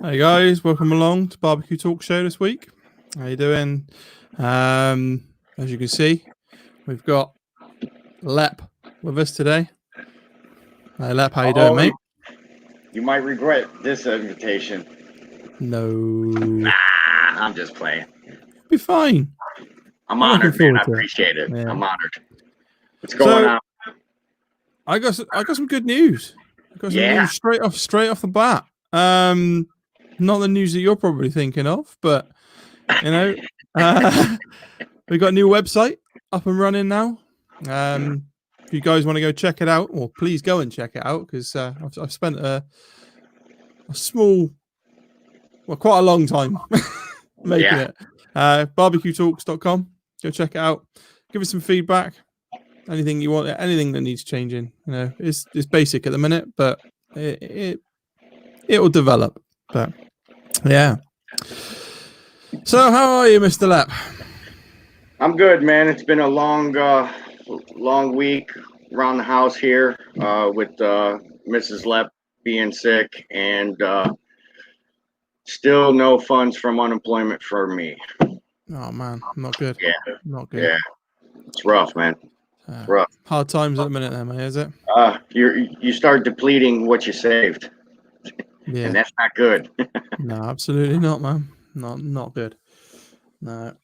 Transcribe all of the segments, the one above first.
Hey guys, welcome along to BBQ Talks Show this week. How you doing? As you can see, we've got Lep with us today. Hey Lep, how you doing, mate? You might regret this invitation. No. Nah, I'm just playing. Be fine. I'm honored, man. I appreciate it. Yeah. I'm honored. What's going on? I got some good news. I got some news straight off the bat. Not the news that you're probably thinking of, but you know, we got a new website up and running now. If you guys want to go check it out, or please go and check it out, because I've spent a small, quite a long time making it. BBQtalks.com. Go check it out. Give us some feedback. Anything you want, anything that needs changing. You know, it's basic at the minute, but it will develop. But yeah. So how are you, Mr. Lep? I'm good, man. It's been a long week around the house here with Mrs. Lep being sick, and still no funds from unemployment for me. Oh man, not good. Yeah, not good. Yeah, it's rough, man. Rough. Hard times at the minute, there, mate. Is it? You start depleting what you saved. Yeah, and that's not good. No, absolutely not, man. Not good. No.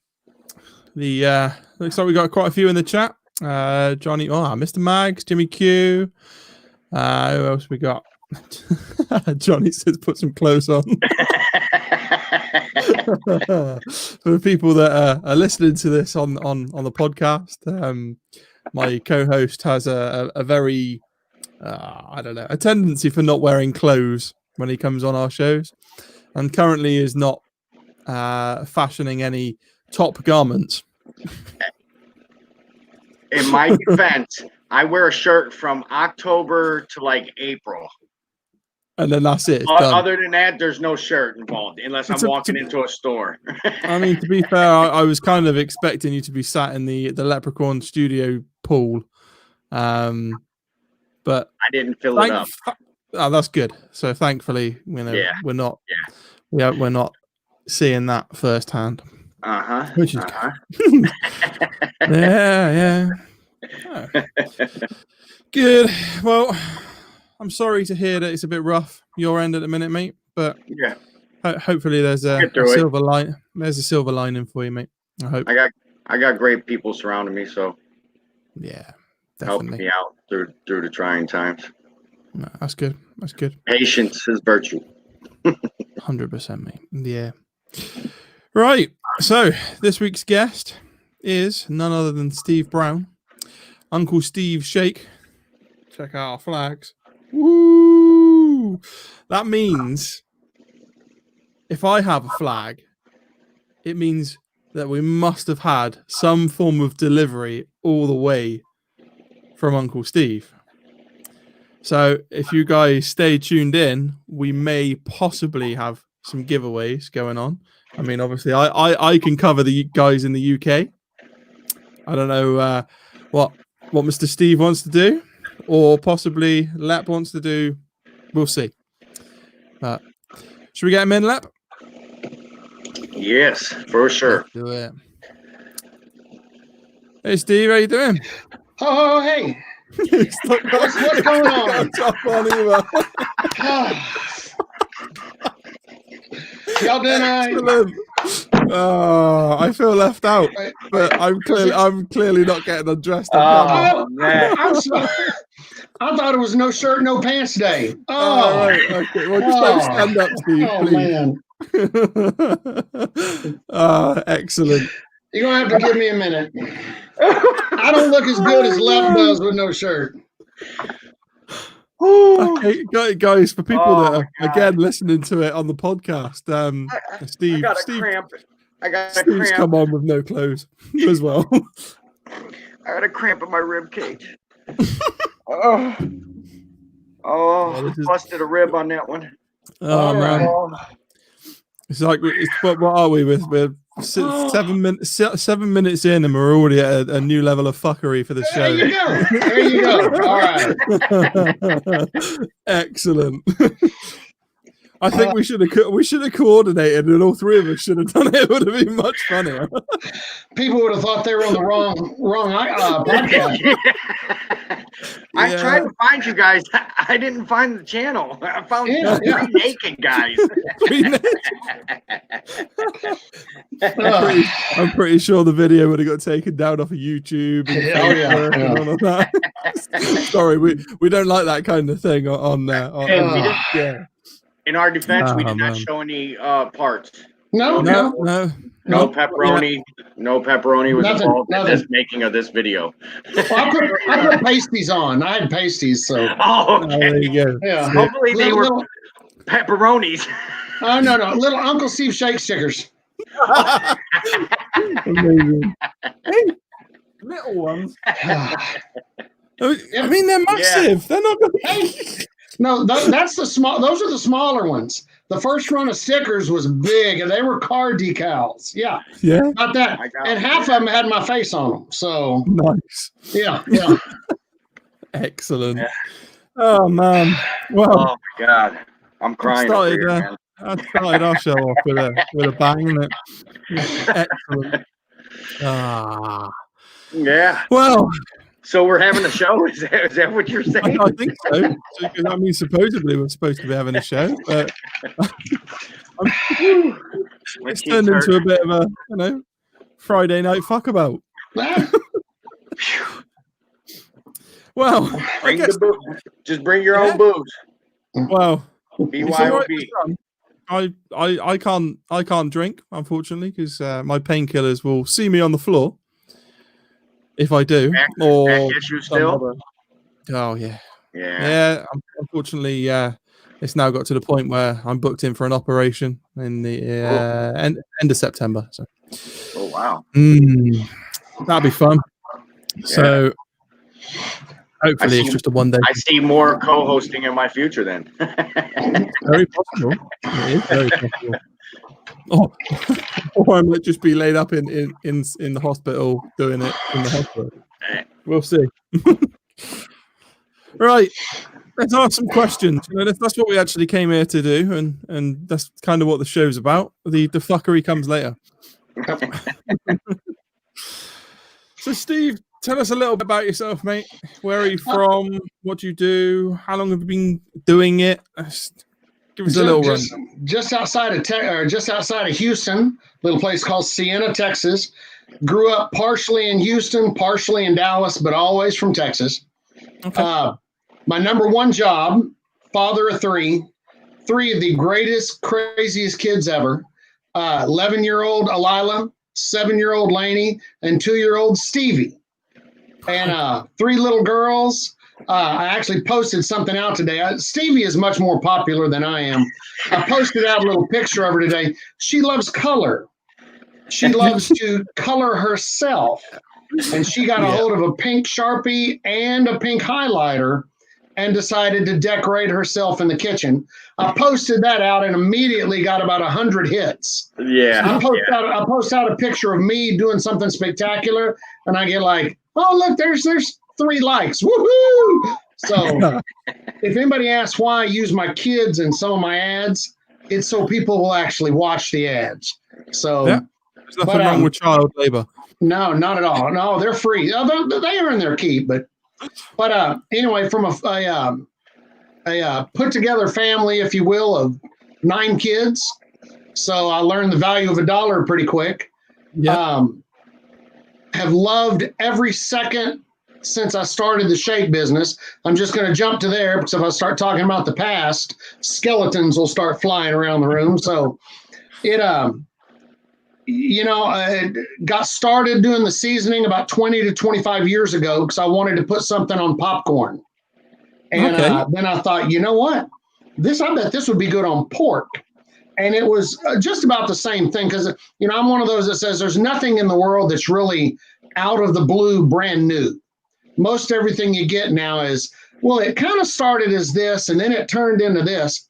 The looks like we got quite a few in the chat. Johnny, Mr. Mags, Jimmy Q. Who else we got? Johnny says put some clothes on. For the people that are listening to this on the podcast, my co-host has a very a tendency for not wearing clothes when he comes on our shows, and currently is not fashioning any top garments. In my defense, I wear a shirt from October to like April. And then that's it. Other than that, there's no shirt involved unless I'm walking into a store. I mean, to be fair, I was kind of expecting you to be sat in the Leprechaun studio pool. But I didn't fill it up. Oh, that's good. So thankfully, we're not we're not seeing that firsthand. Which is good. yeah. Oh. Good. Well, I'm sorry to hear that it's a bit rough your end at the minute, mate. But yeah, hopefully there's a silver line. There's a silver lining for you, mate. I hope. I got great people surrounding me, so yeah, definitely helping me out through the trying times. No, that's good. That's good. Patience is virtue. 100%, mate. Yeah. Right. So this week's guest is none other than Steve Brown, Uncle Steve Shake. Check out our flags. Woo! That means if I have a flag, it means that we must have had some form of delivery all the way from Uncle Steve. So if you guys stay tuned in, we may possibly have some giveaways going on. I mean, obviously, I can cover the guys in the UK. I don't know what Mr. Steve wants to do, or possibly Lep wants to do. We'll see. Should we get him in, Lep? Yes, for sure. Let's do it. Hey, Steve, how you doing? Oh, hey. What's going on? Y'all doing all right? Oh, I feel left out, but I'm clearly not getting undressed. Oh, man. I'm sorry. I thought it was no shirt, no pants day. Oh, right. Okay. Well, just stand up, Steve, please. Man. Excellent. You're going to have to give me a minute. I don't look as good as Left does with no shirt. Okay, guys, for people that are, again, listening to it on the podcast, Steve, Steve's come on with no clothes as well. I got a cramp in my rib cage. Busted a rib on that one. Oh, man. It's like, what are we with? We're 7 minutes in, and we're already at a new level of fuckery for the show. There you go. All right. Excellent. I think we should have coordinated, and all three of us should have done it. It would have been much funnier. People would have thought they were on the wrong podcast. I tried to find you guys. I didn't find the channel. I found three naked guys. I'm pretty sure the video would have got taken down off of YouTube. And all of that. Sorry, we don't like that kind of thing on yeah. In our defense, we did not show any parts. No pepperoni. No pepperoni was involved in this making of this video. Well, I put pasties on. I had pasties, so. Oh, okay. There you go. Yeah. Hopefully they were pepperonis. Oh, no. Little Uncle Steve Shake stickers. Amazing. Hey, little ones. I mean, they're massive. They're not going to. No, that's the small. Those are the smaller ones. The first run of stickers was big, and they were car decals. Yeah, not that. And half of them had my face on them. So nice. Yeah. Excellent. Yeah. Oh man. Well. Oh my God, I'm crying. I started our show off with a bang, isn't it? Excellent. Yeah. Well. So we're having a show? Is that what you're saying? I think so. I mean, supposedly we're supposed to be having a show, but it's turned into a bit of a, Friday night fuckabout. Well, just bring your own booze. Well, BYOB. I can't drink, unfortunately, because my painkillers will see me on the floor. If I do, back issue still. Oh yeah. Unfortunately, it's now got to the point where I'm booked in for an operation in the end of September. So. Oh wow. That'll be fun. Yeah. So hopefully it's just a one day. I see more co-hosting in my future then. Very possible. It is very possible. Or I might just be laid up in the hospital doing it in the hospital. We'll see. Right, let's ask some questions. That's what we actually came here to do, and that's kind of what the show's about. The fuckery comes later. So, Steve, tell us a little bit about yourself, mate. Where are you from? What do you do? How long have you been doing it? Give us a little run. Just outside of Houston, little place called Sienna, Texas. Grew up partially in Houston, partially in Dallas, but always from Texas. Okay. My number one job, father of three of the greatest, craziest kids ever. 11-year-old Alila, 7-year-old Lainey, and 2-year-old Stevie. And 3 little girls. I actually posted something out today. Stevie is much more popular than I am. I posted out a little picture of her today. She loves color. She loves to color herself. And she got a hold of a pink Sharpie and a pink highlighter and decided to decorate herself in the kitchen. I posted that out and immediately got about 100 hits. Yeah. I post out a picture of me doing something spectacular, and I get like, oh, look, there's 3 likes. Woohoo! So if anybody asks why I use my kids in some of my ads, it's so people will actually watch the ads. So there's nothing wrong with child labor. No, not at all. No, they're free. They earn their keep, but anyway, from a put together family, if you will, of 9 kids. So I learned the value of $1 pretty quick. Yeah. Have loved every second since I started the shake business. I'm just going to jump to there because if I start talking about the past, skeletons will start flying around the room. So it, I got started doing the seasoning about 20 to 25 years ago because I wanted to put something on popcorn. And then I thought, you know what? I bet this would be good on pork. And it was just about the same thing because, I'm one of those that says there's nothing in the world that's really out of the blue brand new. Most everything you get now is, well, it kind of started as this and then it turned into this.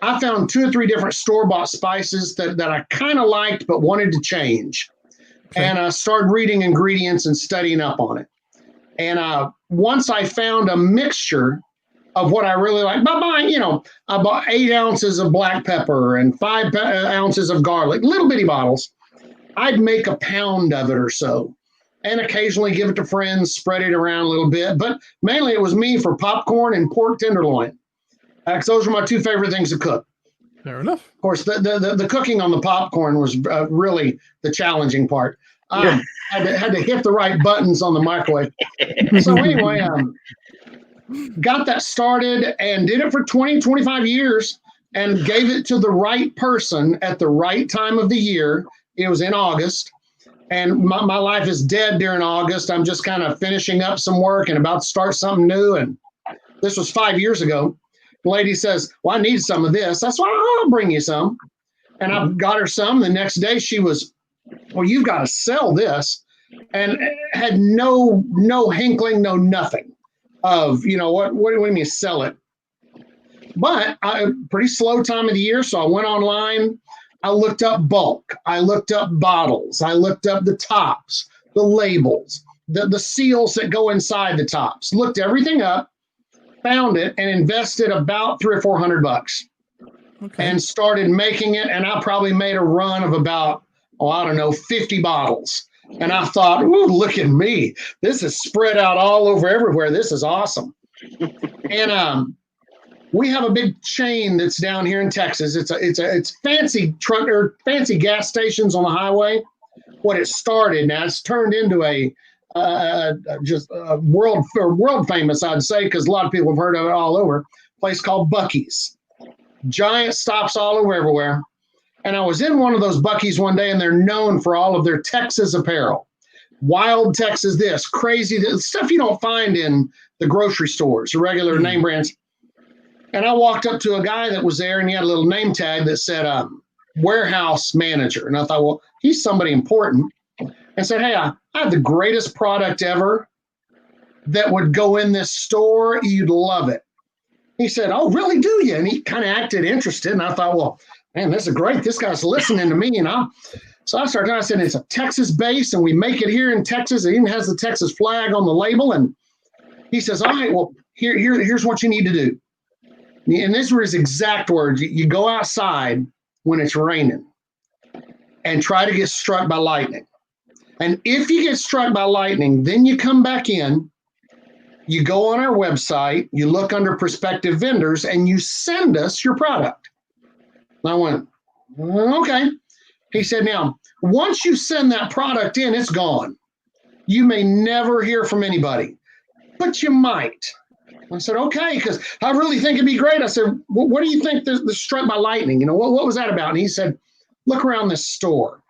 I found 2 or 3 different store-bought spices that I kind of liked but wanted to change. Okay. And I started reading ingredients and studying up on it. And once I found a mixture of what I really like. But buying, I bought 8 ounces of black pepper and 5 ounces of garlic, little bitty bottles. I'd make a pound of it or so, and occasionally give it to friends, spread it around a little bit. But mainly it was me for popcorn and pork tenderloin. Because those are my 2 favorite things to cook. Fair enough. Of course, the cooking on the popcorn was really the challenging part. Had to hit the right buttons on the microwave. So anyway, got that started and did it for 20, 25 years and gave it to the right person at the right time of the year. It was in August, and my life is dead during August. I'm just kind of finishing up some work and about to start something new. And this was 5 years ago. The lady says, well, I need some of this. I said, well, I'll bring you some. And I got her some. The next day she was, well, you've got to sell this. And had no hinkling, no nothing of, what do you mean sell it? But pretty slow time of the year. So I went online. I looked up bulk. I looked up bottles. I looked up the tops, the labels, the seals that go inside the tops. Looked everything up. Found it and invested about $300 or $400 and started making it. And I probably made a run of about, 50 bottles. And I thought, ooh, look at me. This is spread out all over everywhere. This is awesome. And we have a big chain that's down here in Texas. It's fancy truck or fancy gas stations on the highway. What it started, now it's turned into just world famous, I'd say, because a lot of people have heard of it all over. A place called Buc-ee's. Giant stops all over everywhere. And I was in one of those Buc-ee's one day, and they're known for all of their Texas apparel. Wild Texas this, crazy this, stuff you don't find in the grocery stores, or regular name brands. And I walked up to a guy that was there, and he had a little name tag that said warehouse manager. And I thought, well, he's somebody important. And said, hey, I have the greatest product ever that would go in this store. You'd love it. He said, oh, really, do you? And he kind of acted interested. And I thought, well, man, this is great. This guy's listening to me. So I said, it's a Texas base, and we make it here in Texas. It even has the Texas flag on the label. And he says, all right, well, here's what you need to do. And these were his exact words. You go outside when it's raining and try to get struck by lightning. And if you get struck by lightning, then you come back in, you go on our website, you look under prospective vendors, and you send us your product. And I went, okay. He said, now, once you send that product in, it's gone. You may never hear from anybody, but you might. I said, okay, because I really think it'd be great. I said, well, what do you think the struck by lightning? What was that about? And he said, look around this store.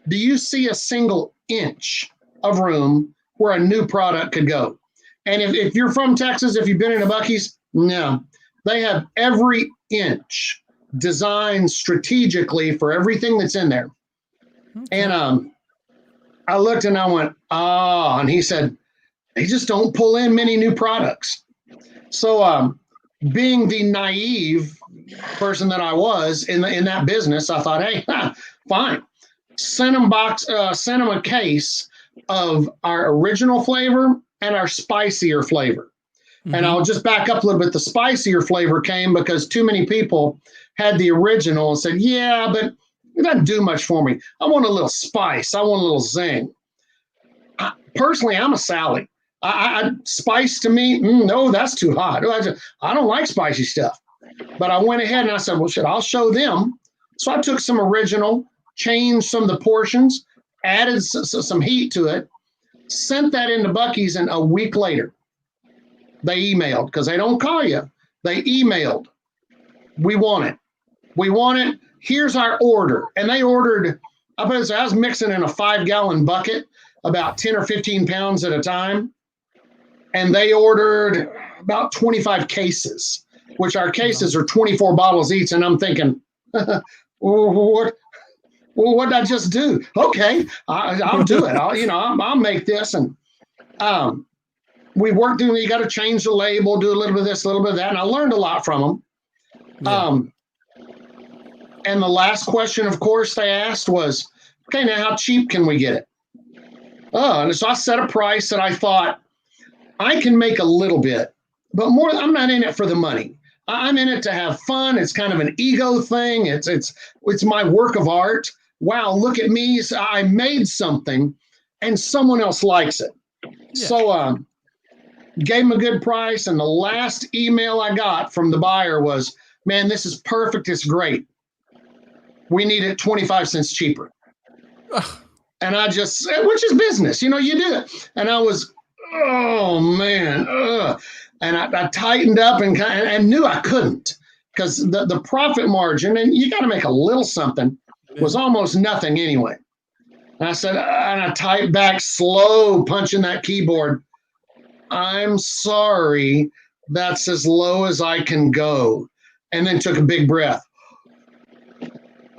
Do you see a single inch of room where a new product could go? And if you're from Texas, if you've been in a Buc-ee's, no. They have every inch designed strategically for everything that's in there. Okay. And I looked and I went, and he said, they just don't pull in many new products. So being the naive person that I was in that business, I thought, hey, fine. Send them a case of our original flavor and our spicier flavor. Mm-hmm. And I'll just back up a little bit. The spicier flavor came because too many people had the original and said, yeah, but it doesn't do much for me. I want a little spice. I want a little zing. Personally, I'm a Sally. Spice to me, no, that's too hot. I don't like spicy stuff. But I went ahead and I said, well, shit, I'll show them. So I took some original, changed some of the portions, added some heat to it, sent that into Buc-ee's, and a week later, they emailed, because they don't call you. They emailed, we want it. We want it. Here's our order. And they ordered, I was mixing in a 5-gallon bucket, about 10 or 15 pounds at a time. And they ordered about 25 cases, which our cases are 24 bottles each. And I'm thinking, what did I just do? Okay, I'll do it. I'll make this. And we worked through, you got to change the label, do a little bit of this, a little bit of that. And I learned a lot from them. Yeah. And the last question, of course, they asked was, okay, now how cheap can we get it? And so I set a price that I thought I can make a little bit, but more, I'm not in it for the money. I'm in it to have fun. It's kind of an ego thing. It's my work of art. Wow, look at me. So I made something and someone else likes it. Yeah. So gave him a good price. And the last email I got from the buyer was, man, this is perfect. It's great. We need it 25 cents cheaper. Ugh. And I just, which is business, you do it. And I was, oh man. And I tightened up and knew I couldn't, because the profit margin, and you got to make a little something, was almost nothing anyway. And I said, and I typed back slow, punching that keyboard. I'm sorry, that's as low as I can go. And then took a big breath.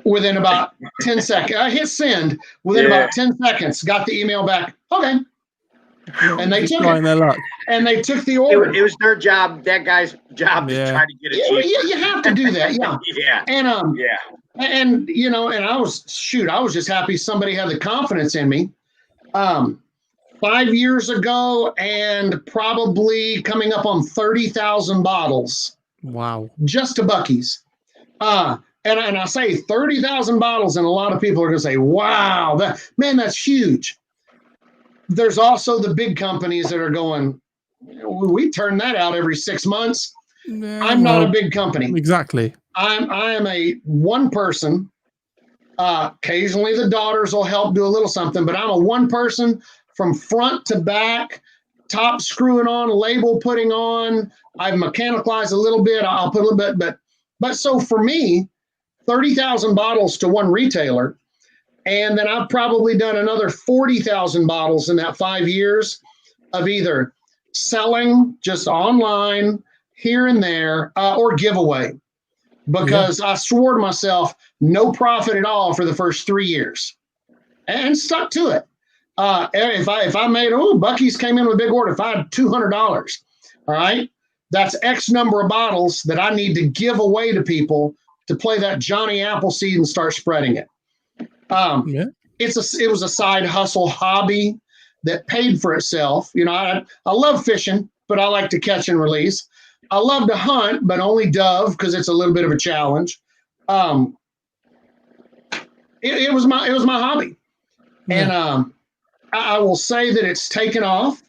Within about 10 seconds, I hit send. Within about 10 seconds, got the email back. Okay. And they took it. Their luck. And they took the order. It was their job, that guy's job, to try to get it cheap. You have to do that, yeah. Yeah. And and and I was just happy somebody had the confidence in me. 5 years ago, and probably coming up on 30,000 bottles. Wow. Just to Buc-ee's. And I say 30,000 bottles, and a lot of people are going to say, wow, that's huge. There's also the big companies that are going, we turn that out every 6 months. No, I'm not a big company. Exactly. I am a one person. Occasionally the daughters will help do a little something, but I'm a one person from front to back, top screwing on, label putting on. I've mechanicalized a little bit. I'll put a little bit, but so for me, 30,000 bottles to one retailer. And then I've probably done another 40,000 bottles in that 5 years of either selling just online here and there or giveaway, because I swore to myself, no profit at all for the first 3 years, and stuck to it. If I made, Buc-ee's came in with a big order, if I had $200, all right, that's X number of bottles that I need to give away to people to play that Johnny Appleseed and start spreading it. It was a side hustle hobby that paid for itself. I love fishing, but I like to catch and release. I love to hunt, but only dove, because it's a little bit of a challenge. It was my hobby. And I will say that it's taken off.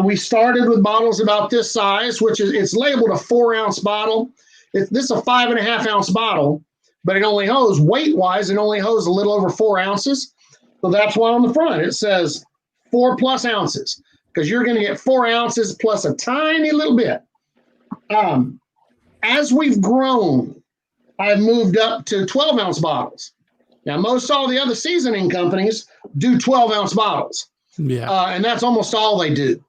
We started with bottles about this size, which it's labeled a 4-ounce bottle. This is a 5.5 ounce bottle, but it only holds, weight-wise, it only holds a little over 4 ounces. So that's why on the front it says 4+ ounces, because you're going to get 4 ounces plus a tiny little bit. As we've grown, I've moved up to 12-ounce bottles. Now, most all the other seasoning companies do 12-ounce bottles. Yeah. And that's almost all they do.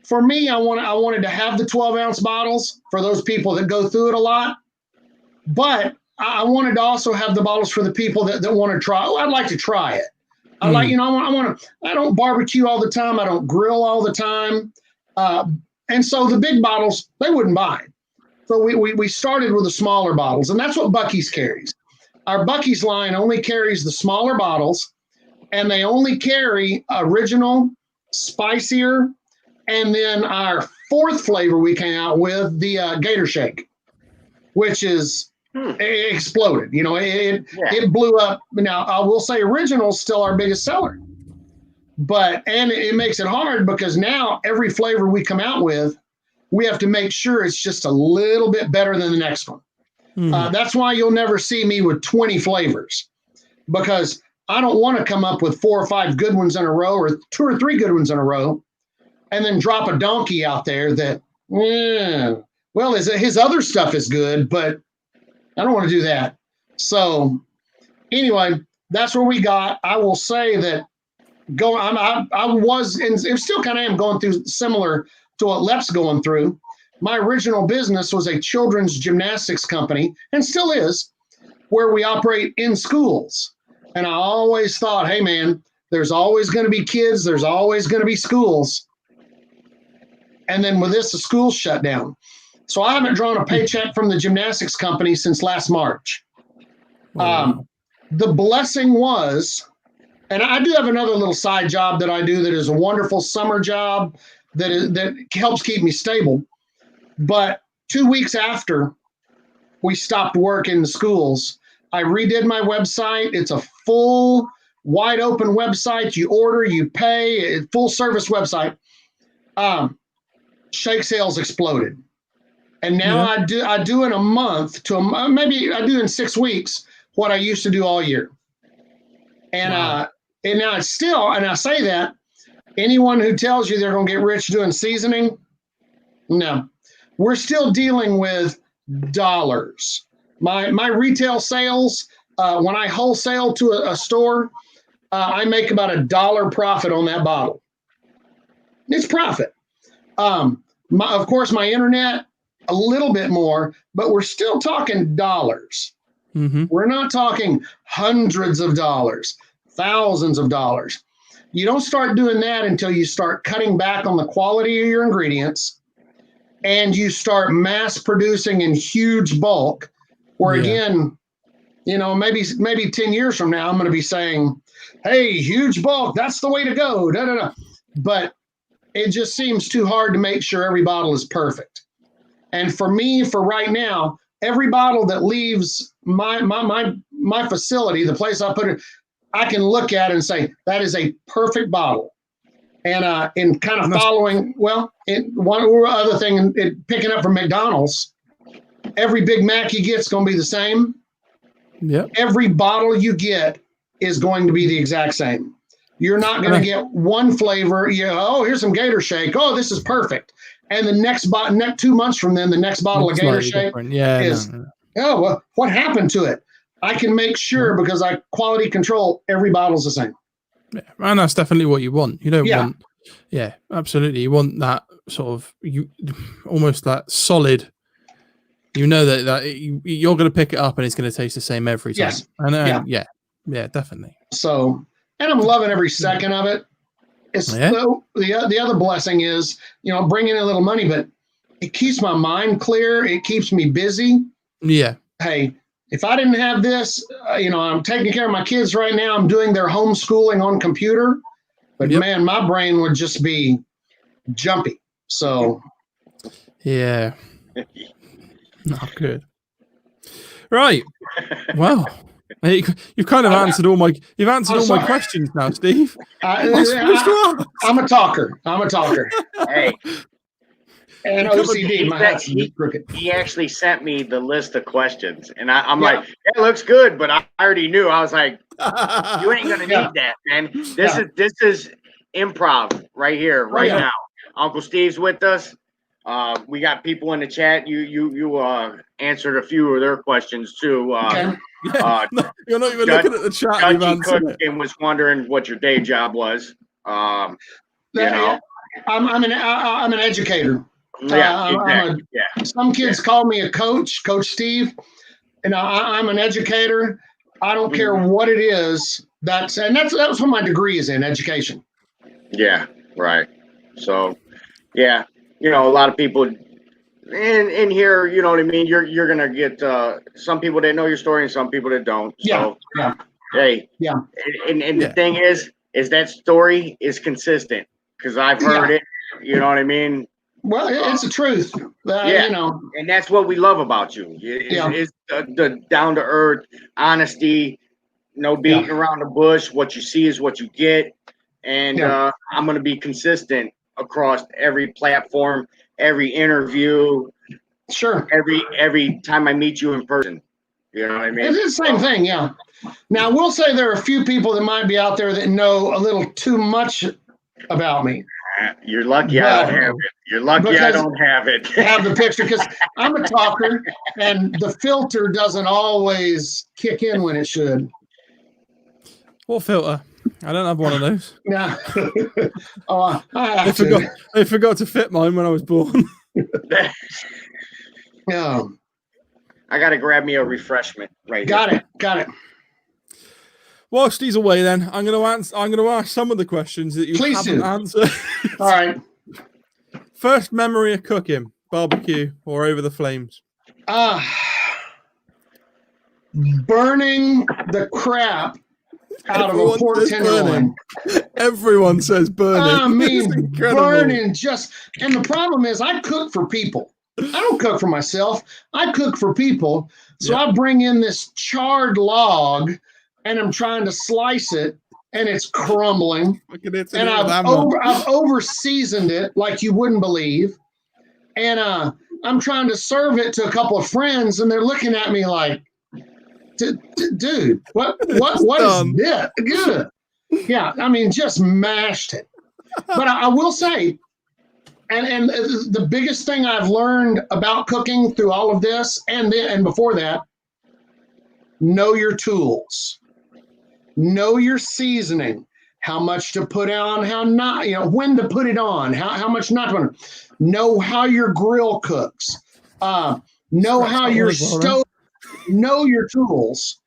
For me, I wanted to have the 12-ounce bottles for those people that go through it a lot. But I wanted to also have the bottles for the people that want to try. I'd like to try it. I like, I don't barbecue all the time. I don't grill all the time. And so the big bottles, they wouldn't buy. So we started with the smaller bottles, and that's what Buc-ee's carries. Our Buc-ee's line only carries the smaller bottles, and they only carry original, spicier, and then our fourth flavor we came out with, the Gator Shake, which is exploded. It blew up. Now, I will say original's still our biggest seller. And it makes it hard, because now every flavor we come out with, we have to make sure it's just a little bit better than the next one. That's why you'll never see me with 20 flavors, because I don't want to come up with 4 or 5 good ones in a row, or 2 or 3 good ones in a row, and then drop a donkey out there that, his other stuff is good, but I don't want to do that. So anyway, that's where we got. I will say that I was, and still kind of am going through similar to what Lep's going through. My original business was a children's gymnastics company, and still is, where we operate in schools. And I always thought, hey man, there's always going to be kids, there's always going to be schools. And then with this, the school's shut down. So I haven't drawn a paycheck from the gymnastics company since last March. The blessing was, and I do have another little side job that I do that is a wonderful summer job that helps keep me stable. But 2 weeks after we stopped work in the schools, I redid my website. It's a full, wide open website. You order, you pay, full service website. Shake sales exploded. And now I do in a month to maybe I do in 6 weeks what I used to do all year. And and now it's still, and I say that, anyone who tells you they're going to get rich doing seasoning, no. We're still dealing with dollars. My retail sales, when I wholesale to a store, I make about $1 profit on that bottle. It's profit. Of course, my internet, a little bit more, but we're still talking dollars. Mm-hmm. We're not talking hundreds of dollars, thousands of dollars. You don't start doing that until you start cutting back on the quality of your ingredients and you start mass producing in huge bulk, where again, maybe 10 years from now, I'm going to be saying, hey, huge bulk, that's the way to go. Da, da, da. But it just seems too hard to make sure every bottle is perfect. And for me, for right now, every bottle that leaves my facility, the place I put it, I can look at it and say, that is a perfect bottle. And in kind of following, one other thing, picking up from McDonald's, every Big Mac you get is going to be the same. Yep. Every bottle you get is going to be the exact same. You're not going to get one flavor. Here's some Gator Shake. Oh, this is perfect. And the next 2 months from then, the next bottle of Gator Shake is, oh, well, what happened to it? I can make sure because I quality control, every bottle's the same. Yeah, and that's definitely what you want. You don't want, absolutely. You want that sort of, almost that solid, that you're going to pick it up and it's going to taste the same every time. Yes. And yeah, definitely. So, and I'm loving every second of it. It's the other blessing is, bringing in a little money, but it keeps my mind clear. It keeps me busy. Yeah. Hey, if I didn't have this, I'm taking care of my kids right now. I'm doing their homeschooling on computer, but man, my brain would just be jumpy. So, yeah, not good. Right. Well, you've kind of answered all my questions now, Steve. I'm a talker. Hey. And OCD, my hat's crooked. He actually sent me the list of questions, and I'm like, it looks good, but I already knew. I was like, you ain't gonna need that, man. This is improv right here, now. Uncle Steve's with us. We got people in the chat. You answered a few of their questions too. Okay. You're not even looking at the chat. Judgy Cook and was wondering what your day job was. I'm an educator. Exactly. Some kids call me a coach, Coach Steve, and I'm an educator. I don't care what it is. That's what my degree is in, education. Yeah, right. So, a lot of people in here, you know what I mean. You're gonna get some people that know your story and some people that don't. So, hey, and the thing is that story is consistent because I've heard it. You know what I mean. Well, it's the truth. And that's what we love about you. It's the down to earth, honesty, no beating around the bush. What you see is what you get, and I'm going to be consistent across every platform, every interview. Sure. Every time I meet you in person. You know what I mean? It's the same thing. Yeah. Now we'll say there are a few people that might be out there that know a little too much about me. You're lucky I don't have it. You're lucky I don't have it. Have the picture because I'm a talker and the filter doesn't always kick in when it should. What filter? I don't have one of those. No. They forgot to fit mine when I was born. Yeah. I got to grab me a refreshment right Got it. Whilst he's away, then I'm going to ask some of the questions that you haven't answered. All right. First memory of cooking, barbecue or over the flames? Burning the crap out of a pork tenderloin. Everyone says burning. I mean, burning and the problem is I cook for people. I don't cook for myself. I cook for people. So Yeah. I bring in this charred log and I'm trying to slice it and it's crumbling. Look at it. And I've over seasoned it like you wouldn't believe. And I'm trying to serve it to a couple of friends and they're looking at me like, dude, what is this? Good. Yeah, I mean, just mashed it. But I will say, and the biggest thing I've learned about cooking through all of this and before that, know your tools, know your seasoning, how much to put on, how not, when to put it on, how much not to put on. Know how your grill cooks. Know how your stove. Know your tools,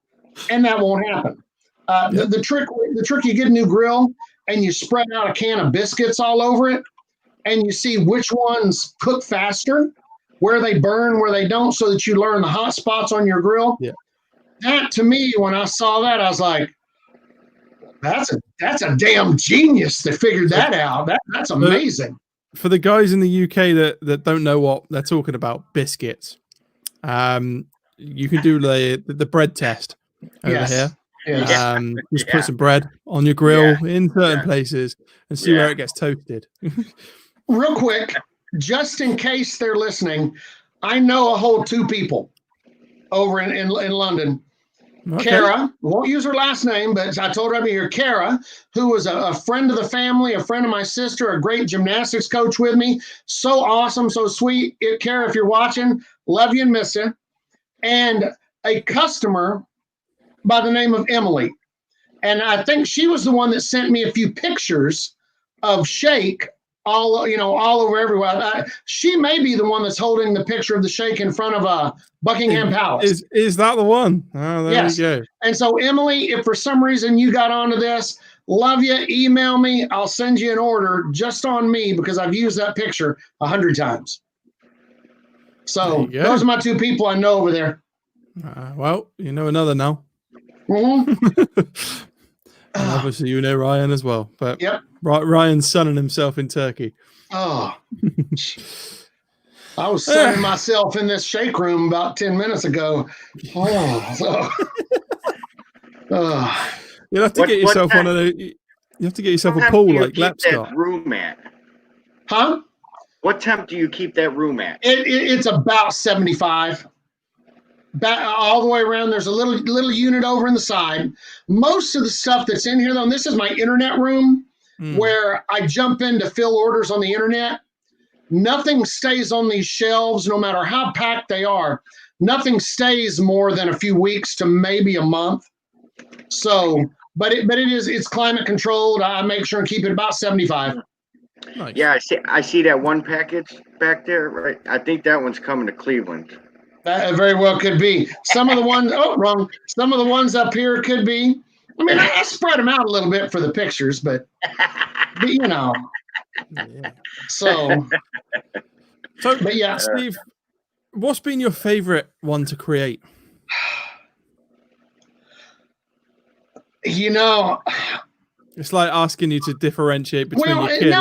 and that won't happen. The trick you get a new grill and you spread out a can of biscuits all over it, and you see which ones cook faster, where they burn, where they don't, so that you learn the hot spots on your grill. Yeah. That to me, when I saw that, I was like, that's a damn genius that figured that out. That's amazing. For the guys in the UK that don't know what they're talking about, biscuits. You can do the bread test over here. Yes. Just put some bread on your grill in certain places and see where it gets toasted. Real quick, just in case they're listening, I know a whole two people over in London. Okay. Kara, won't use her last name, but I told her I'd be here. Kara, who was a friend of the family, a friend of my sister, a great gymnastics coach with me. So awesome, so sweet. Kara, if you're watching, love you and miss you. And a customer by the name of Emily. And I think she was the one that sent me a few pictures of Shake all over everywhere. She may be the one that's holding the picture of the Shake in front of Buckingham Palace. Is that the one? Oh, there we go. And so, Emily, if for some reason you got onto this, love you, email me. I'll send you an order just on me because I've used that picture 100 times. So those are my two people I know over there. Well, you know another now. Mm-hmm. And obviously you know Ryan as well. But Ryan's sunning himself in Turkey. Oh. I was sunning myself in this shake room about 10 minutes ago. You'll have to get yourself on you have to get yourself a pool like Lapscott. Room at? Huh? What temp do you keep that room at? It's about 75. All the way around. There's a little unit over in the side. Most of the stuff that's in here, though, and this is my internet room where I jump in to fill orders on the internet. Nothing stays on these shelves, no matter how packed they are. Nothing stays more than a few weeks to maybe a month. So, but it's climate controlled. I make sure and keep it about 75. Nice. Yeah, I see that one package back there. Right, I think that one's coming to Cleveland. That very well could be. Some of the ones. Wrong. Some of the ones up here could be. I mean, I spread them out a little bit for the pictures, but Yeah. So, but yeah, Steve, what's been your favorite one to create? It's like asking you to differentiate between your kids.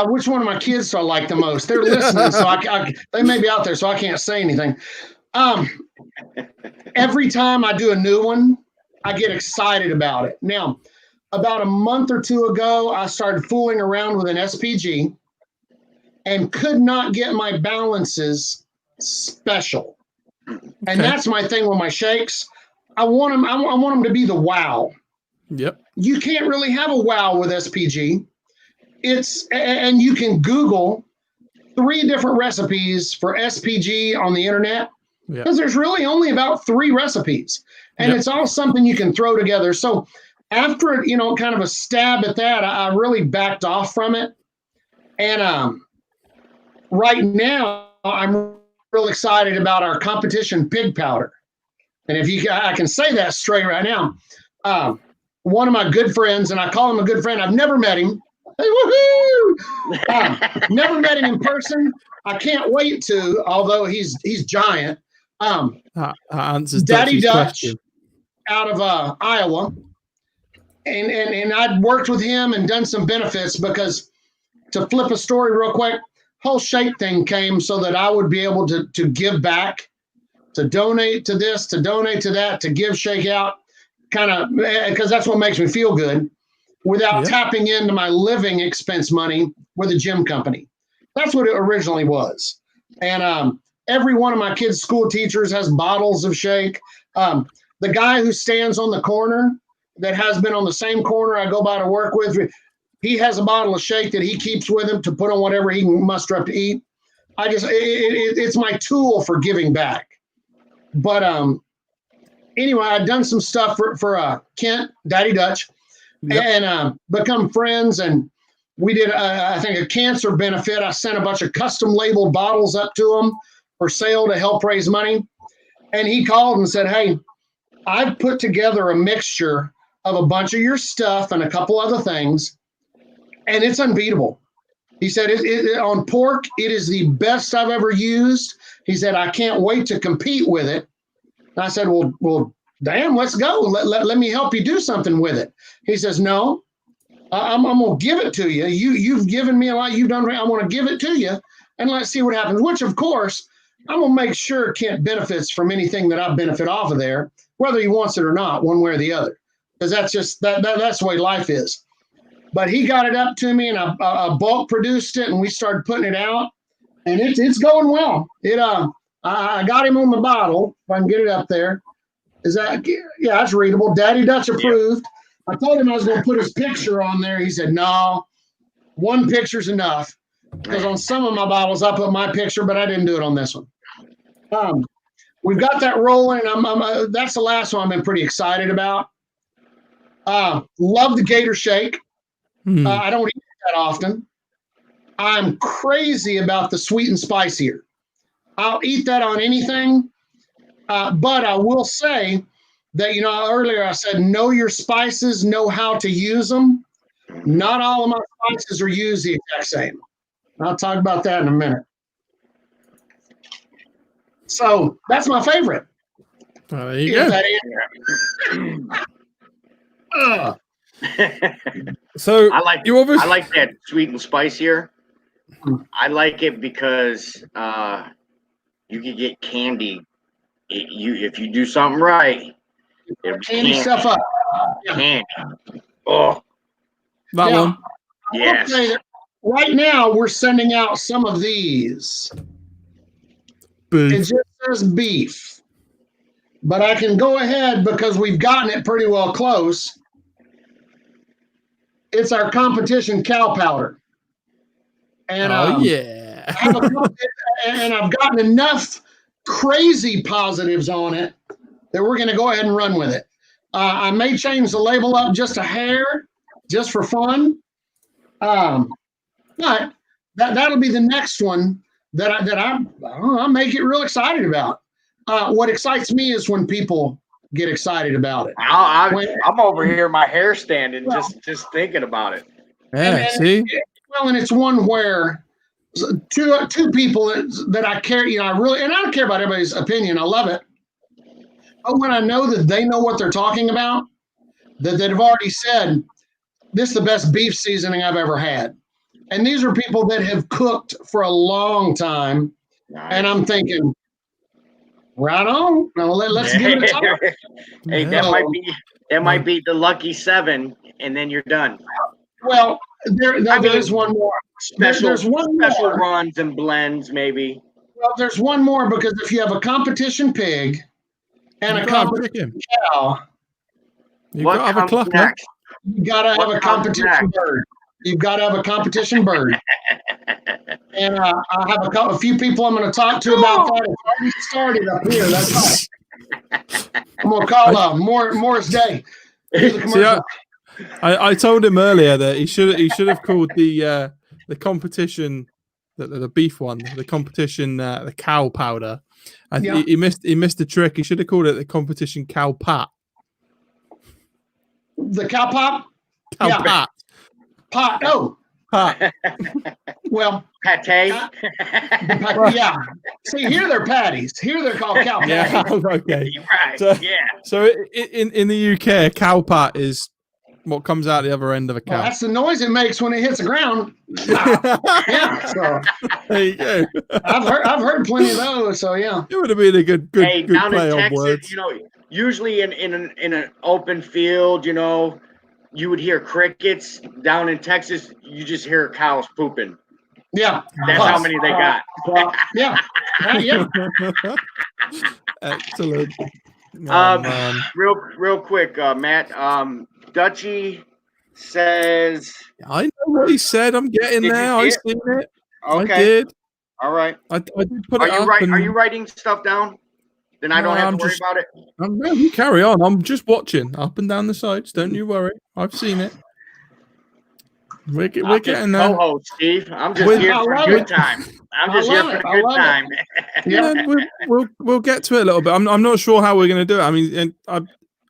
Which one of my kids do I like the most? They're listening, so they may be out there, so I can't say anything. Every time I do a new one, I get excited about it. Now, about a month or two ago, I started fooling around with an SPG and could not get my balances special. And that's my thing with my shakes. I want them to be the wow. Yep. You can't really have a wow with SPG. And you can Google 3 different recipes for SPG on the internet because there's really only about 3 recipes, and it's all something you can throw together. So after kind of a stab at that, I really backed off from it. And right now I'm real excited about our competition pig powder. And I can say that straight right now. One of my good friends, and I call him a good friend. I've never met him. Hey, woohoo! Never met him in person. I can't wait to, although he's giant. Answers Daddy Dutch out of Iowa. And I'd worked with him and done some benefits because, to flip a story real quick, whole shake thing came so that I would be able to give back, to donate to this, to donate to that, to give shake out, kind of, because that's what makes me feel good, without tapping into my living expense money with a gym company. That's what it originally was. And every one of my kids' school teachers has bottles of shake. The guy who stands on the corner that has been on the same corner I go by to work with, he has a bottle of shake that he keeps with him to put on whatever he can muster up to eat. It's my tool for giving back. But anyway, I'd done some stuff for Kent, Daddy Dutch, and become friends. And we did, I think, a cancer benefit. I sent a bunch of custom labeled bottles up to him for sale to help raise money. And he called and said, hey, I've put together a mixture of a bunch of your stuff and a couple other things, and it's unbeatable. He said, on pork, it is the best I've ever used. He said, I can't wait to compete with it. And I said, well, damn, let's go. Let me help you do something with it. He says, no, I'm going to give it to you. You've given me a lot. You've done. I want to give it to you, and let's see what happens, which, of course, I'm going to make sure Kent benefits from anything that I benefit off of there, whether he wants it or not, one way or the other, because that's just that's the way life is. But he got it up to me, and I bulk produced it, and we started putting it out, and it's going well. I got him on the bottle. If I can get it up there, is that it's readable? Daddy Dutch approved. I told him I was going to put his picture on there. He said, no, one picture's enough, because on some of my bottles I put my picture, but I didn't do it on this one. We've got that rolling. That's the last one I've been pretty excited about. Love the Gator Shake. I don't eat it that often. I'm crazy about the sweet and spicier. I'll eat that on anything. But I will say that, earlier I said, know your spices, know how to use them. Not all of my spices are used the exact same. I'll talk about that in a minute. So that's my favorite. There you go. So I like that sweet and spicier. I like it because you can get candy. If you do something right, candy stuff up. Candy. Oh, that one. Yes. Okay, right now we're sending out some of these. Beef. It just says beef, but I can go ahead because we've gotten it pretty well close. It's our competition cow powder. And and I've gotten enough crazy positives on it that we're going to go ahead and run with it. I may change the label up just a hair, just for fun. But that'll be the next one that I may get real excited about. What excites me is when people get excited about it. I'm over here, my hair standing, just thinking about it. Yeah, see? And it's one where two people that I care, I really, and I don't care about everybody's opinion. I love it. But when I know that they know what they're talking about, that have already said, this is the best beef seasoning I've ever had. And these are people that have cooked for a long time. Nice. And I'm thinking, right on. Now let's give it a try. Hey, that might be the lucky 7, and then you're done. Well, there's one more. There's one special more. Runs and blends, maybe. Well, there's one more, because if you have a competition pig and a competition cow, you've got to have a clucker. You've got to have a competition bird. You've got to have a competition bird. And I have a few people I'm going to talk to about that. It's already started up here. That's right. I'm going to call Morris Day. See, I told him earlier that he should have called the competition, the beef one, the competition, the cow powder. He missed the trick. He should have called it the competition cow pat. The cow pop? Cow pat. Pot. Oh. Pat. Well, pate. Yeah. See, here they're patties. Here they're called cow patties. Yeah. Okay. Right. So in the UK, a cow pat is what comes out the other end of a cow. Well, that's the noise it makes when it hits the ground. Yeah, so there you go. I've heard plenty of those. So yeah, It would have been a good down play in on Texas, words. you know, usually in an open field, you know, you would hear crickets. Down in Texas, you just hear cows pooping. yeah. That's how many they got. Yeah, yeah. Excellent. Oh, man. Real quick, Matt. Dutchy says, I know what he said. I'm getting Did you there. see I it? seen it. Okay. I did. All right. I did put Are it you up. right? Are you writing stuff down? Then I don't have to worry about it. You carry on. I'm just watching up and down the sides. Don't you worry. I've seen it. We're getting there. Co-host, Steve. I'm just here for a good time. I'm just here for a good time. Yeah, we'll get to it a little bit. I'm not sure how we're going to do it. I mean, and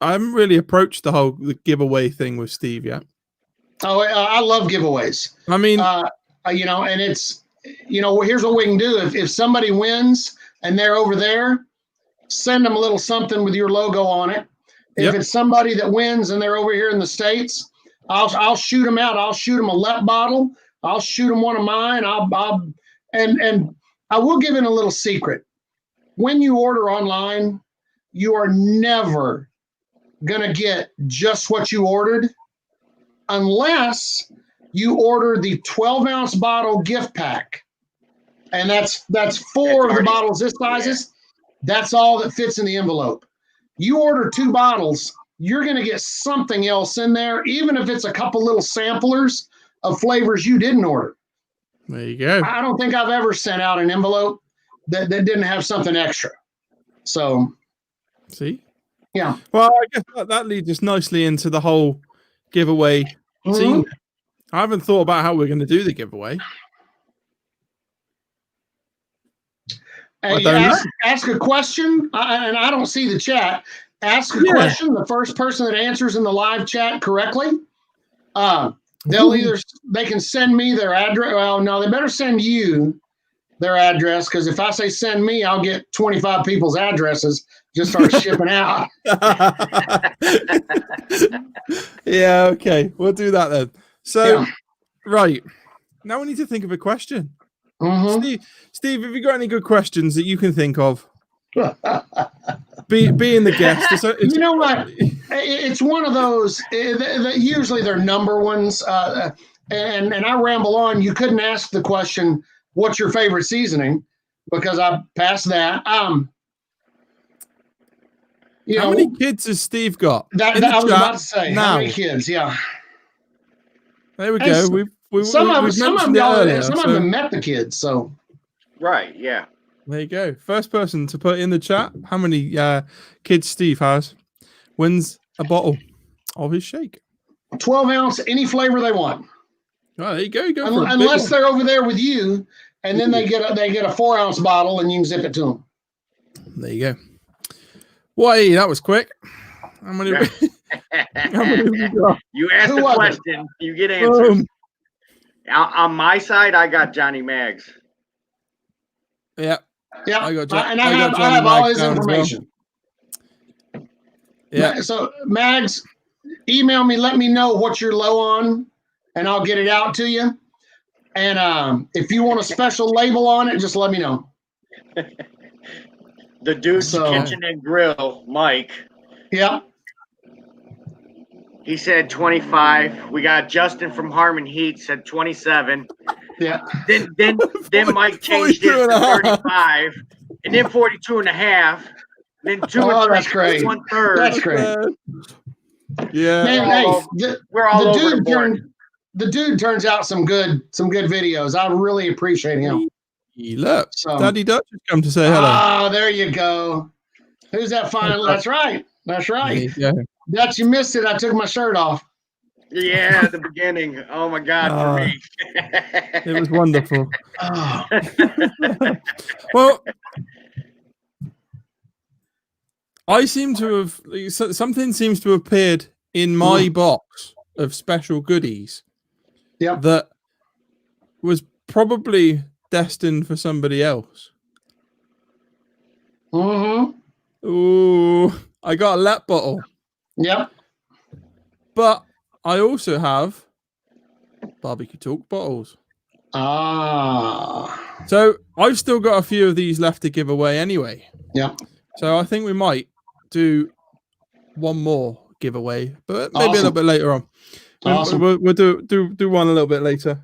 I haven't really approached the giveaway thing with Steve yet. Oh, I love giveaways. I mean, you know, and it's, you know, here's what we can do. If somebody wins and they're over there, send them a little something with your logo on it. If it's somebody that wins and they're over here in the States, I'll shoot them out. I'll shoot them a LEP bottle. I'll shoot them one of mine. And I will give in a little secret. When you order online, you are never going to get just what you ordered unless you order the 12-ounce bottle gift pack. And that's four of the bottles this sizes. That's all that fits in the envelope. You order 2 bottles, you're going to get something else in there, even if it's a couple little samplers of flavors you didn't order. There you go. I don't think I've ever sent out an envelope that didn't have something extra. So, see? Yeah. Well, I guess that leads us nicely into the whole giveaway scene. I haven't thought about how we're going to do the giveaway. Ask a question, and I don't see the chat. Ask a question. The first person that answers in the live chat correctly, they can send me their address. Well, no, they better send you their address, because if I say send me, I'll get 25 people's addresses. Just start shipping out. Yeah, okay, we'll do that then. So, right now we need to think of a question. Steve, have you got any good questions that you can think of? Being the guest, you know what? It's one of those. Usually they're number ones, and I ramble on. You couldn't ask the question, "What's your favorite seasoning?" because I passed that. How many kids has Steve got? That I was about to say. Now. How many kids? Yeah. There we go. Some of them met the kids. So. Right. Yeah. There you go. First person to put in the chat how many kids Steve has wins a bottle of his shake. 12-ounce, any flavor they want. Oh, there you go. Unless they're over there with you, and then they get a 4-ounce bottle, and you can zip it to them. There you go. Why, that was quick. How many have we got? You asked the question, you get answers. On my side, I got Johnny Maggs. Yeah. Yeah. I have all his information. Well. Yeah. So, Mags, email me, let me know what you're low on, and I'll get it out to you. And if you want a special label on it, just let me know. The Dude's Kitchen and Grill, Mike. Yeah. He said 25. We got Justin from Harmon Heat said 27. Yeah. Then Mike changed it to 35, and then 42 and a half. Then 2 and 3 that's great. 1/3. That's great. Yeah. Man, we're all over the board. The dude turns out some good videos. I really appreciate him. Look, Daddy Dutch has come to say hello. Oh, there you go. Who's that final? That's right. That's right. Dutch, you missed it. I took my shirt off. Yeah, at the beginning. Oh my God, for me. It was wonderful. Well, I seem to have something seems to have appeared in my box of special goodies. Yeah. That was probably destined for somebody else. Ooh, I got a LEP bottle. Yep. But I also have BBQ Talk bottles. So I've still got a few of these left to give away anyway. Yeah. So I think we might do one more giveaway, but maybe a little bit later on. Awesome. We'll do one a little bit later.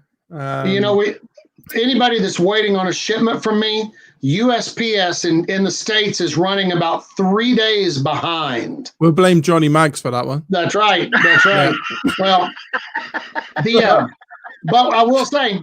Anybody that's waiting on a shipment from me, USPS in the States is running about 3 days behind. We'll blame Johnny Maggs for that one. That's right. That's right. Well, but I will say,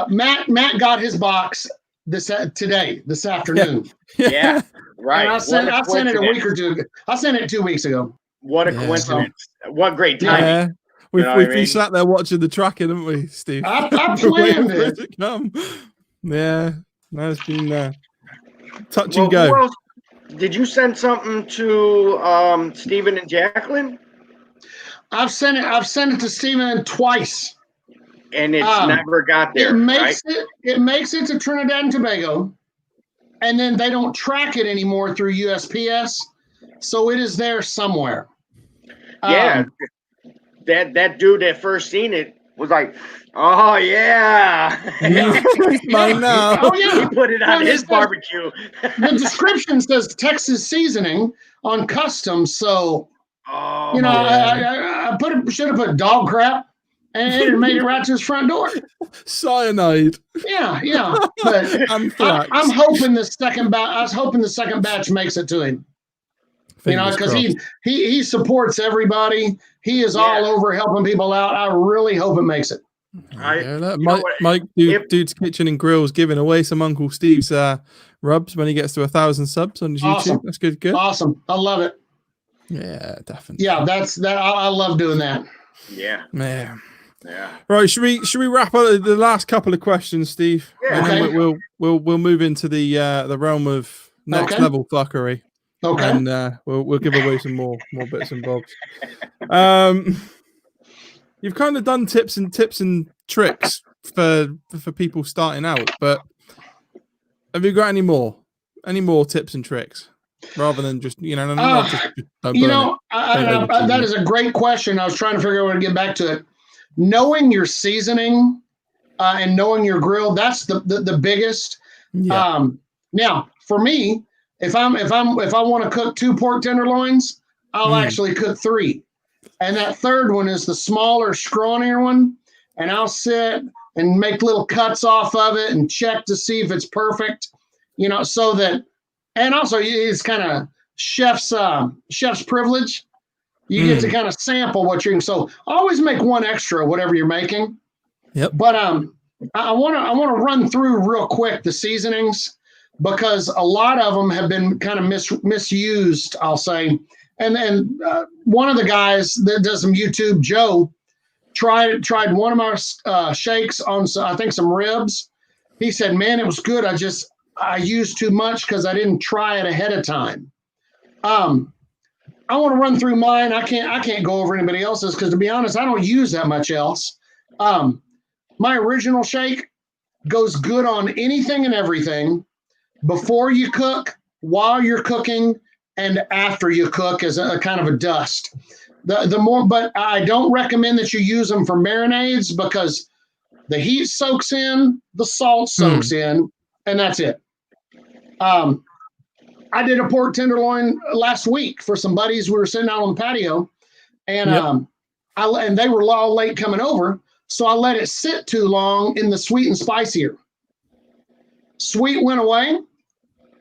Matt got his box this afternoon. Yeah. Right. And I sent it a week or two. I sent it 2 weeks ago. What a coincidence! What great timing! Yeah. We've been sat there watching the tracking, haven't we, Steve? I planned it. To come. Yeah, that's been touch and go. Who else? Did you send something to Stephen and Jacqueline? I've sent it to Stephen twice, and it's never got there. It makes it to Trinidad and Tobago, and then they don't track it anymore through USPS, so it is there somewhere. Yeah. That dude that first seen it was like, oh yeah. Mine now. Oh yeah. He put it on his barbecue. The description says Texas seasoning on custom, so I should have put dog crap and it made it right to his front door. Cyanide. Yeah. But I'm hoping the second batch. I was hoping the second batch makes it to him. Because he supports everybody. He is all over helping people out. I really hope it makes it. Mike Dude's Kitchen and Grill's giving away some Uncle Steve's rubs when he gets to 1,000 subs on his YouTube. That's good. Awesome. I love it. Yeah, definitely. Yeah, that's that. I love doing that. Yeah. Yeah. Right. Should we wrap up the last couple of questions, Steve? Yeah. And then we'll move into the realm of next level fuckery. Okay. And we'll give away some more bits and bobs. You've kind of done tips and tricks for people starting out, but have you got any more tips and tricks rather than just that is a great question. I was trying to figure out where to get back to it. Knowing your seasoning and knowing your grill, that's the biggest. Yeah. Now for me, if I want to cook 2 pork tenderloins, I'll actually cook 3. And that third one is the smaller, scrawnier one. And I'll sit and make little cuts off of it and check to see if it's perfect, so that, and also it's kind of chef's privilege. You get to kind of sample what you're, so always make 1 extra, whatever you're making. Yep. But I want to run through real quick the seasonings, because a lot of them have been kind of misused, I'll say. And one of the guys that does some YouTube, Joe, tried one of my shakes on, I think, some ribs. He said, man, it was good. I used too much because I didn't try it ahead of time. I want to run through mine. I can't go over anybody else's because, to be honest, I don't use that much else. My original shake goes good on anything and everything. Before you cook, while you're cooking, and after you cook as a kind of a dust. But I don't recommend that you use them for marinades, because the heat soaks in, the salt soaks in, and that's it. I did a pork tenderloin last week for some buddies. We were sitting out on the patio, and and they were all late coming over, so I let it sit too long in the sweet and spicier. Sweet went away.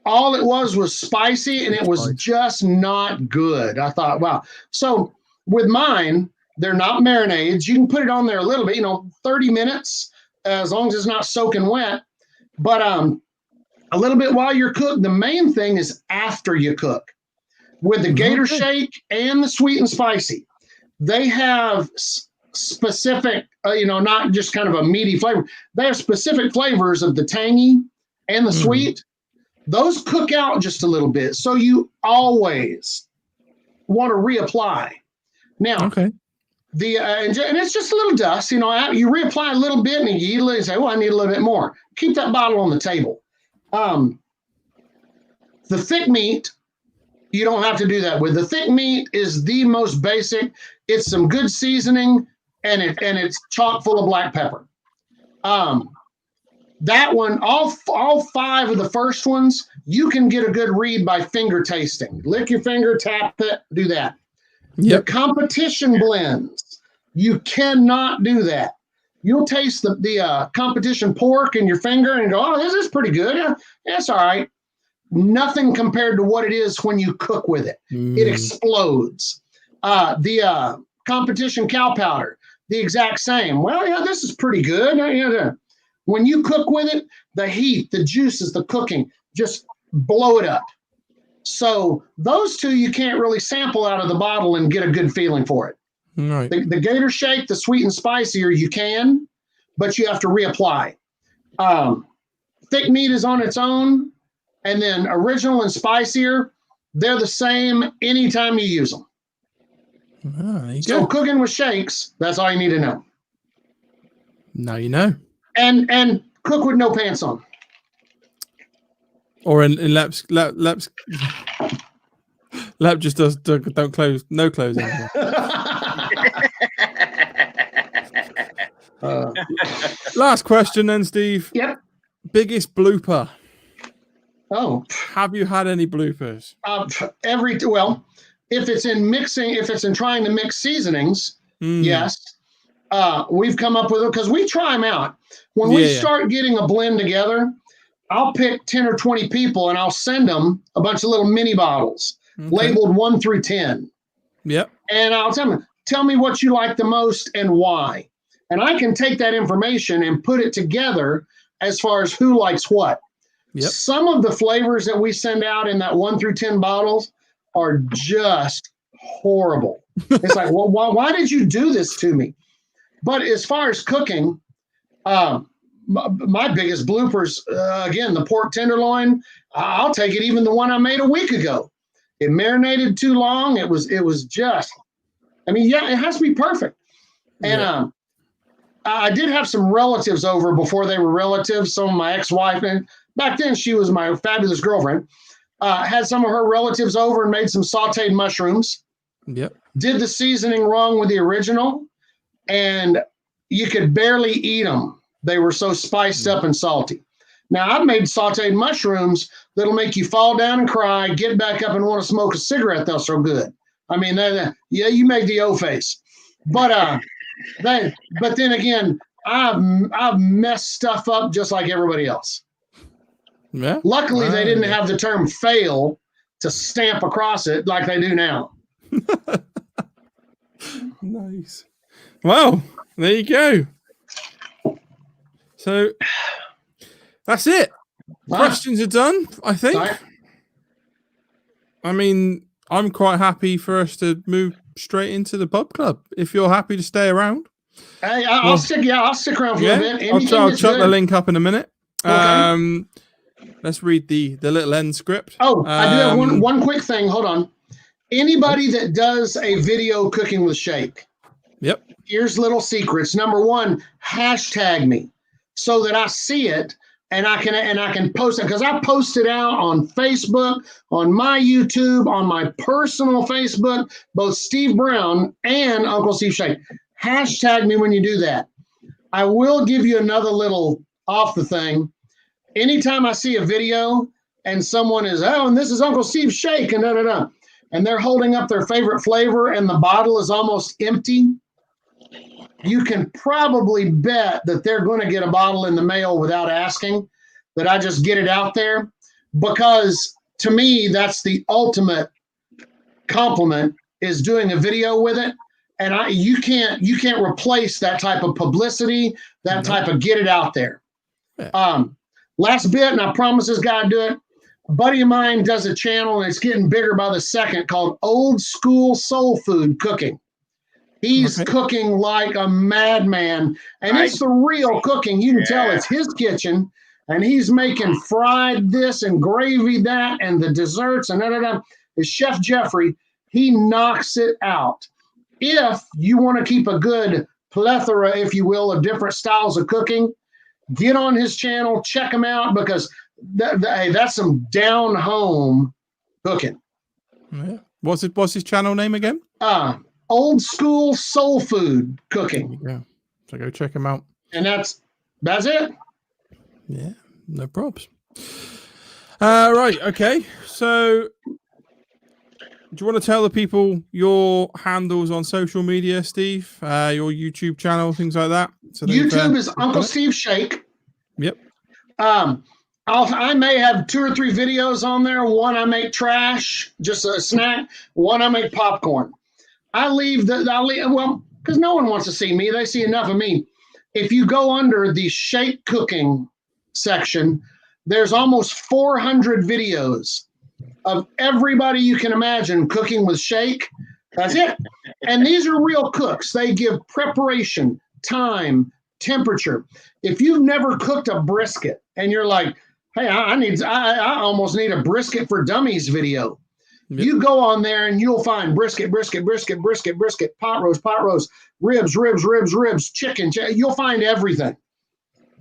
All it was spicy, and it was just not good. I thought, wow. So with mine, they're not marinades. You can put it on there a little bit, 30 minutes, as long as it's not soaking wet. But a little bit while you're cooking. The main thing is after you cook. With the Gator Shake and the sweet and spicy, they have specific, not just kind of a meaty flavor. They have specific flavors of the tangy and the sweet. Those cook out just a little bit, so you always want to reapply. Now, and it's just a little dust. You reapply a little bit, and you say, "Well, I need a little bit more." Keep that bottle on the table. The thick meat, You don't have to do that with the thick meat. Is the most basic. It's some good seasoning and it's chock full of black pepper. That one, all 5 of the first ones, you can get a good read by finger tasting. Lick your finger, tap it, do that. Yep. The competition blends, you cannot do that. You'll taste the competition pork in your finger and go, oh, this is pretty good. Yeah, it's all right. Nothing compared to what it is when you cook with it. It explodes. The competition cow powder, the exact same. Well, yeah, this is pretty good. When you cook with it, the heat, the juices, the cooking, just blow it up. So those two you can't really sample out of the bottle and get a good feeling for it. Right. The Gator Shake, the sweet and spicier, you can, but you have to reapply. Thick meat is on its own, and then original and spicier, they're the same anytime you use them. There you So go. cooking with shakes, that's all you need to know. Now you know. And cook with no pants on. Or in Lap's Lap just does don't close, no clothes anymore. Last question then, Steve. Yep. Biggest blooper. Oh. Have you had any bloopers? If it's in trying to mix seasonings, yes. We've come up with it because we try them out. When we start getting a blend together, I'll pick 10 or 20 people and I'll send them a bunch of little mini bottles labeled 1 through 10. Yep. And I'll tell me what you like the most and why. And I can take that information and put it together as far as who likes what. Yep. Some of the flavors that we send out in that 1 through 10 bottles are just horrible. It's like, well, why did you do this to me? But as far as cooking, my biggest bloopers, again, the pork tenderloin, I'll take it even the one I made a week ago. It marinated too long. It was just, it has to be perfect. And I did have some relatives over before they were relatives. Some of my ex-wife, and back then she was my fabulous girlfriend, had some of her relatives over and made some sauteed mushrooms. Yep. Did the seasoning wrong with the original, and you could barely eat them. They were so spiced up and salty. Now, I've made sauteed mushrooms that'll make you fall down and cry, get back up and want to smoke a cigarette. They're so good. You made the O face. But then again, I've messed stuff up just like everybody else. Yeah. Luckily, they didn't have the term fail to stamp across it like they do now. Nice. Well, there you go. So that's it. Questions are done, I think. Right. I'm quite happy for us to move straight into the pub club. If you're happy to stay around. Hey, I'll stick around for a bit. I'll chuck the link up in a minute. Okay. Let's read the little end script. Oh, I do have one quick thing. Hold on. Anybody that does a video cooking with Shake. Yep. Here's little secrets. Number 1, hashtag me so that I see it and I can post it, because I post it out on Facebook, on my YouTube, on my personal Facebook, both Steve Brown and Uncle Steve Shake. Hashtag me when you do that. I will give you another little off the thing. Anytime I see a video and someone is, and this is Uncle Steve Shake and and they're holding up their favorite flavor and the bottle is almost empty, you can probably bet that they're going to get a bottle in the mail without asking, that I just get it out there, because to me, that's the ultimate compliment, is doing a video with it. And you can't replace that type of publicity, that type of get it out there. Yeah. Last bit, and I promise this guy to do it. A buddy of mine does a channel, and it's getting bigger by the second, called Old School Soul Food Cooking. He's cooking like a madman, and it's the real cooking. You can tell it's his kitchen, and he's making fried this and gravy that, and the desserts and It's Chef Jeffrey. He knocks it out. If you want to keep a good plethora, if you will, of different styles of cooking, get on his channel, check him out, because that's some down home cooking. Yeah. What's his channel name again? Old School Soul Food Cooking. Yeah. So go check him out. And that's it. Yeah, no props. Right, okay. So do you want to tell the people your handles on social media, Steve? Your YouTube channel, things like that? So YouTube is Uncle Steve Shake. Yep. I may have 2 or 3 videos on there. One I make trash, just a snack. One I make popcorn. Because no one wants to see me. They see enough of me. If you go under the shake cooking section, there's almost 400 videos of everybody you can imagine cooking with shake. That's it. And these are real cooks. They give preparation, time, temperature. If you've never cooked a brisket and you're like, hey, I almost need a brisket for dummies video. Yep. You go on there and you'll find brisket, pot roast, ribs, chicken. You'll find everything.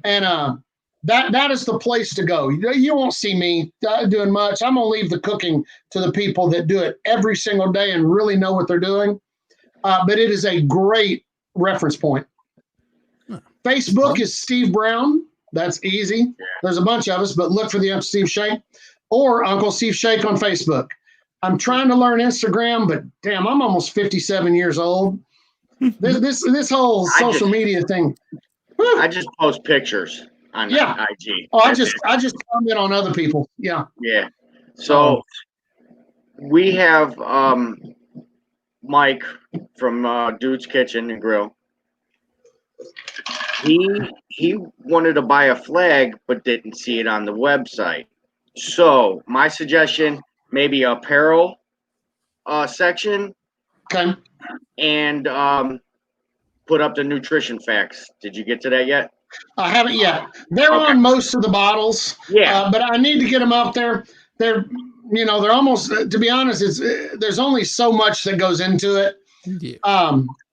And that is the place to go. You won't see me doing much. I'm going to leave the cooking to the people that do it every single day and really know what they're doing. But it is a great reference point. Facebook is Steve Brown. That's easy. There's a bunch of us, but look for the Uncle Steve Shake or Uncle Steve Shake on Facebook. I'm trying to learn Instagram, but damn, I'm almost 57 years old. This whole social media thing. I just post pictures on IG. Oh, I just comment on other people. Yeah. Yeah. So we have Mike from Dude's Kitchen and Grill. He wanted to buy a flag, but didn't see it on the website. So my suggestion, maybe apparel section. Okay. And put up the nutrition facts. Did you get to that yet? I haven't yet. They're on most of the bottles. Yeah. But I need to get them up there. They're almost, to be honest, there's only so much that goes into it.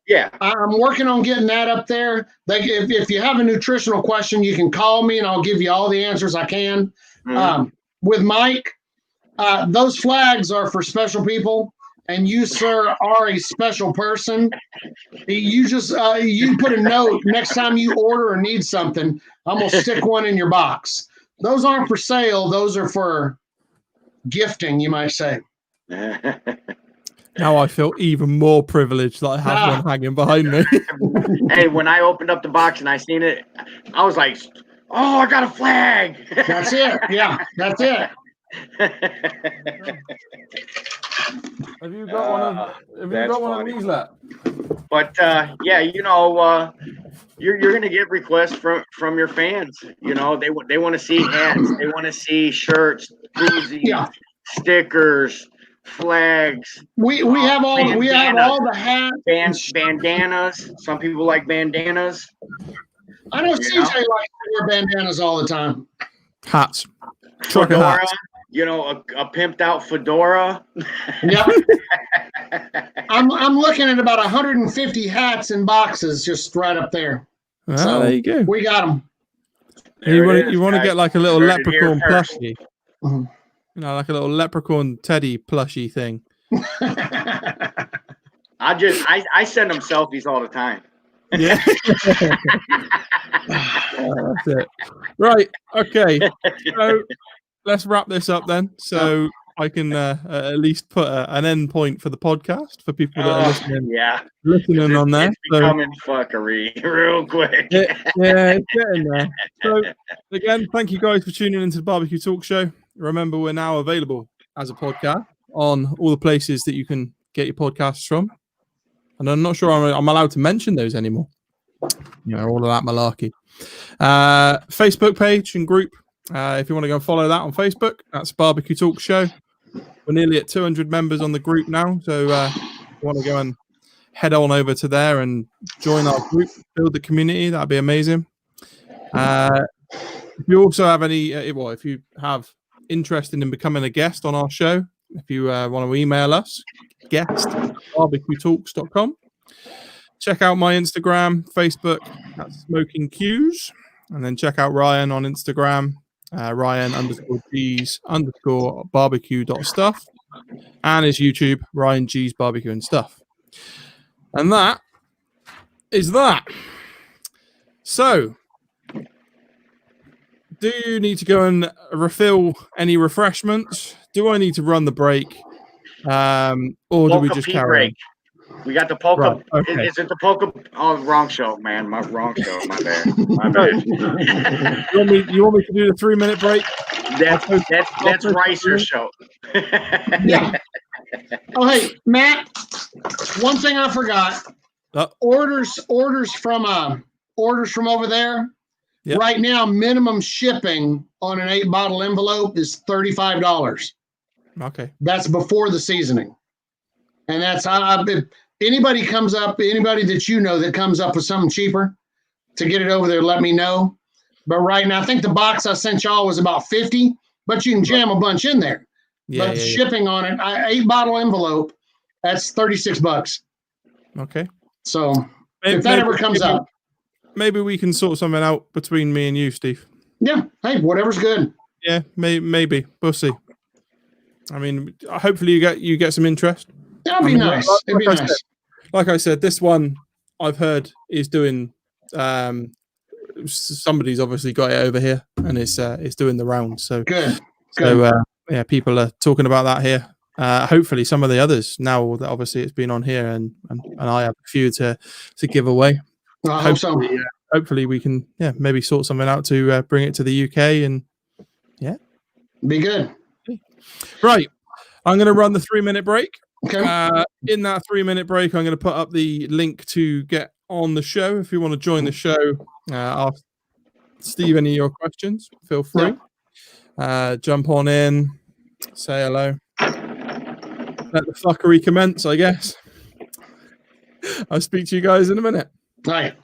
Yeah. I'm working on getting that up there. If you have a nutritional question, you can call me and I'll give you all the answers I can. Mm-hmm. With Mike, those flags are for special people, and you, sir, are a special person. You just you put a note next time you order or need something. I'm gonna stick one in your box. Those aren't for sale. Those are for gifting, you might say. Now I feel even more privileged that I have one hanging behind me. Hey, when I opened up the box and I seen it, I was like, "Oh, I got a flag!" That's it. Yeah, that's it. Have you got one of these left? But you're gonna get requests from your fans. You know, they want to see hats, they want to see shirts, koozies, stickers, flags. We have all the hats, bandanas. Some people like bandanas. I know CJ likes to wear bandanas all the time. Hats, trucker hats. You know, a pimped out fedora. Yep. I'm looking at about 150 hats in boxes just right up there. Ah, so there you go. We got them. You want to get like a little leprechaun plushie. Mm-hmm. You know, like a little leprechaun teddy plushie thing. I send them selfies all the time. Yeah. That's it. Right. Okay. So let's wrap this up then. So I can at least put an end point for the podcast for people that are listening. Yeah. Listening on there. It's becoming fuckery real quick. It's getting there. So again, thank you guys for tuning into the BBQ Talks Show. Remember, we're now available as a podcast on all the places that you can get your podcasts from. And I'm not sure I'm allowed to mention those anymore. You know, all of that malarkey. Facebook page and group. If you want to go and follow that on Facebook, that's BBQ Talks Show. We're nearly at 200 members on the group now. So if you want to go and head on over to there and join our group, build the community, that'd be amazing. If you also have any, if you have interested in becoming a guest on our show, if you want to email us, guest@bbqtalks.com. Check out my Instagram, Facebook, that's Smoking Cues, and then check out Ryan on Instagram, Ryan_G's_barbecue.stuff. and his YouTube, Ryan G's Barbecue and Stuff. And that is that. So, do you need to go and refill any refreshments? Do I need to run the break? Or do we just carry break? We got the polka. Right, okay. Is it the polka? Oh, wrong show, man. Wrong show. My bad. My bad. you want me to do the 3-minute break? That's Ricer's show. Yeah. Oh, hey, Matt. One thing I forgot. Orders from over there. Yep. Right now, minimum shipping on an 8-bottle envelope is $35. Okay. That's before the seasoning, and that's if anybody that you know that comes up with something cheaper to get it over there, let me know. But right now, I think the box I sent y'all was about $50, but you can jam a bunch in there. But shipping on it, 8-bottle envelope, that's $36. Okay. So if that ever comes up, maybe we can sort something out between me and you, Steve. Yeah. Hey, whatever's good. Yeah, maybe we'll see. I mean, hopefully you get some interest. That'd be nice. It'd be nice. Like I said, this one I've heard is doing. Somebody's obviously got it over here, and it's doing the rounds. So good. So people are talking about that here. Hopefully, some of the others now that obviously it's been on here, and I have a few to give away. I hope so. Hopefully, we can maybe sort something out to bring it to the UK and be good. Right, I'm going to run the 3-minute break. Okay. In that 3-minute break, I'm going to put up the link to get on the show. If you want to join the show, ask Steve any of your questions, feel free. Jump on in, say hello. Let the fuckery commence, I guess. I'll speak to you guys in a minute. All right.